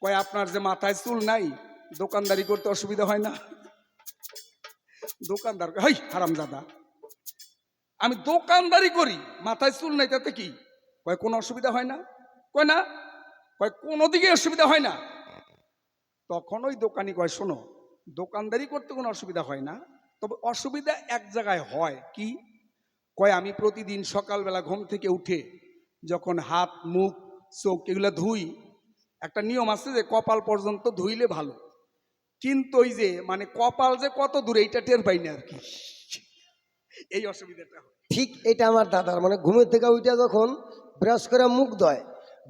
কয় আপনার যে মাথায় চুল নাই দোকানদারি করতে অসুবিধা হয় না? দোকানদার হাই হারামজাদা, আমি দোকানদারি করি মাথায় চুল নাই তাতে কি? কয় কোনো অসুবিধা হয় না? কয় না, কয় কোনো দিকে অসুবিধা হয় না। তখন ওই দোকানি কয় শোনো, দোকানদারি করতে কোনো অসুবিধা হয় না, তবে অসুবিধা এক জায়গায় হয়। কি? কয় আমি প্রতিদিন সকালবেলা ঘুম থেকে উঠে যখন হাত মুখ চোখ এগুলো ধুই, একটা নিয়ম আছে যে কপাল পর্যন্ত ধুইলে ভালো, কিন্তু ওই যে মানে কপাল যে কত দূরে এইটা টের পাই না আর কি, এই অসুবিধাটা হয়। ঠিক এটা আমার দাদার, মানে ঘুমের থেকে উঠে যখন ব্রাশ করে মুখ ধয়,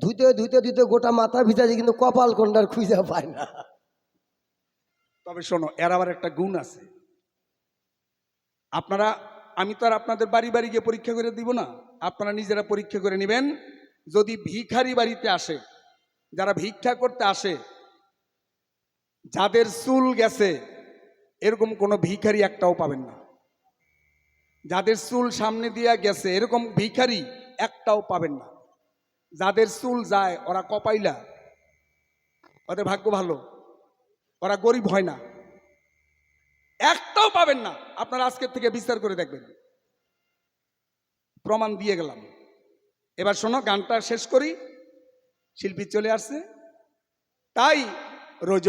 ধুইতে ধুইতে ধুইতে গোটা মাথা ভিজাছে, কিন্তু কপাল কোনটার খুঁজে পায় না। তবে শোনো, এর আবার একটা গুণ আছে। আপনারা, আমি তো আর আপনাদের বাড়ি বাড়ি গিয়ে পরীক্ষা করে দিব না, আপনারা নিজেরা পরীক্ষা করে নেবেন। যদি ভিখারি বাড়িতে আসে, যারা ভিক্ষা করতে আসে, যাদের চুল গেছে এরকম কোনো ভিখারি একটাও পাবেন না। যাদের চুল সামনে দিয়ে গেছে এরকম ভিখারি একটাও পাবেন না। যাদের চুল যায় ওরা কপাইলা, ওদের ভাগ্য ভালো, ওরা গরিব হয় না, একটাও পাবেন না। আপনারা আজকের থেকে বিচার করে দেখবেন, প্রমাণ দিয়ে গেলাম। এবার শোনো, গানটা শেষ করি, শিল্পী চলে আসছে। তাই রোজ